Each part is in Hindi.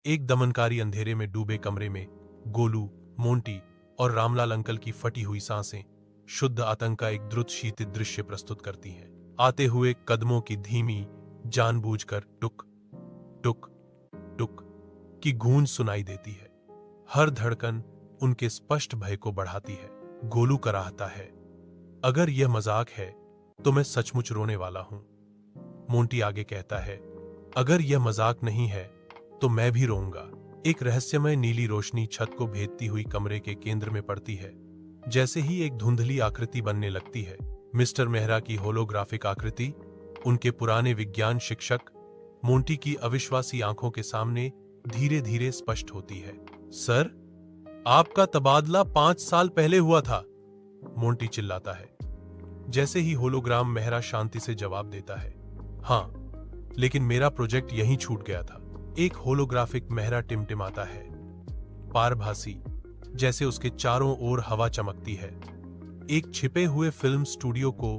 एक दमनकारी अंधेरे में डूबे कमरे में गोलू, मोंटी और रामलाल अंकल की फटी हुई सांसें शुद्ध आतंक का एक द्रुत शीतित दृश्य प्रस्तुत करती हैं। आते हुए कदमों की धीमी, जानबूझकर टुक टुक टुक की गूंज सुनाई देती है। हर धड़कन उनके स्पष्ट भय को बढ़ाती है। गोलू कराहता है, अगर यह मजाक है तो मैं सचमुच रोने वाला हूं। मोंटी आगे कहता है, अगर यह मजाक नहीं है तो मैं भी रोऊंगा। एक रहस्यमय नीली रोशनी छत को भेदती हुई कमरे के केंद्र में पड़ती है। जैसे ही एक धुंधली आकृति बनने लगती है, मिस्टर मेहरा की होलोग्राफिक आकृति उनके पुराने विज्ञान शिक्षक मोंटी की अविश्वासी आंखों के सामने धीरे धीरे स्पष्ट होती है। सर, आपका तबादला 5 साल पहले हुआ था, मोंटी चिल्लाता है। जैसे ही होलोग्राम मेहरा शांति से जवाब देता है, हाँ, लेकिन मेरा प्रोजेक्ट यहीं छूट गया था। एक होलोग्राफिक मेहरा टिमटिमाता है, पारभासी, जैसे उसके चारों ओर हवा चमकती है। एक छिपे हुए फिल्म स्टूडियो को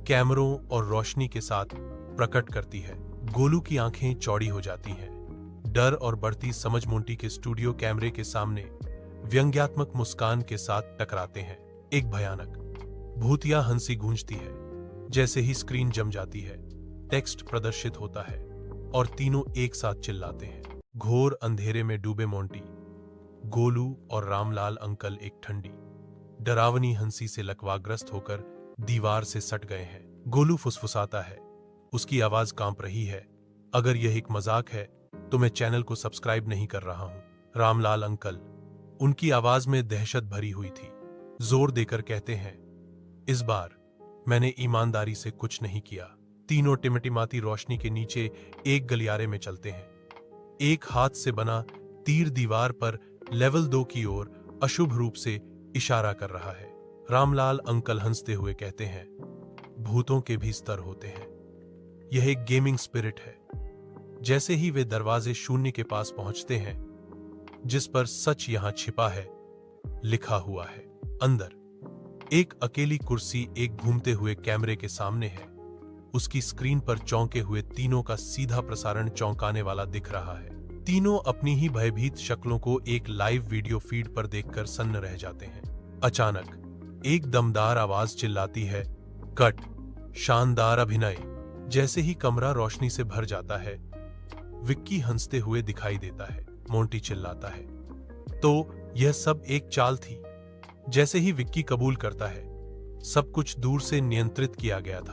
कैमरों और रोशनी के साथ प्रकट करती है। गोलू की आंखें चौड़ी हो जाती हैं। डर और बढ़ती समझ मोंटी के स्टूडियो कैमरे के सामने व्यंग्यात्मक मुस्कान के साथ टकराते हैं। एक भयानक भूतिया हंसी गूंजती है। जैसे ही स्क्रीन जम जाती है, टेक्स्ट प्रदर्शित होता है और तीनों एक साथ चिल्लाते हैं। घोर अंधेरे में डूबे मोंटी, गोलू और रामलाल अंकल एक ठंडी, डरावनी हंसी से लकवाग्रस्त होकर दीवार से सट गए हैं। गोलू फुसफुसाता है, उसकी आवाज कांप रही है, अगर यह एक मजाक है तो मैं चैनल को सब्सक्राइब नहीं कर रहा हूं। रामलाल अंकल, उनकी आवाज में दहशत भरी हुई थी, जोर देकर कहते हैं, इस बार मैंने ईमानदारी से कुछ नहीं किया। तीनों टिमटिमाती रोशनी के नीचे एक गलियारे में चलते हैं। एक हाथ से बना तीर दीवार पर लेवल 2 की ओर अशुभ रूप से इशारा कर रहा है। रामलाल अंकल हंसते हुए कहते हैं, भूतों के भी स्तर होते हैं, यह एक गेमिंग स्पिरिट है। जैसे ही वे दरवाजे शून्य के पास पहुंचते हैं, जिस पर सच यहां छिपा है, लिखा हुआ है। अंदर एक अकेली कुर्सी एक घूमते हुए कैमरे के सामने है। उसकी स्क्रीन पर चौंके हुए तीनों का सीधा प्रसारण चौंकाने वाला दिख रहा है। तीनों अपनी ही भयभीत शक्लों को एक लाइव वीडियो फीड पर देखकर सन्न रह जाते हैं। अचानक एक दमदार आवाज चिल्लाती है, कट। शानदार अभिनय। जैसे ही कमरा रोशनी से भर जाता है, विक्की हंसते हुए दिखाई देता है। मोंटी चिल्लाता है, तो यह सब एक चाल थी। जैसे ही विक्की कबूल करता है, सब कुछ दूर से नियंत्रित किया गया था।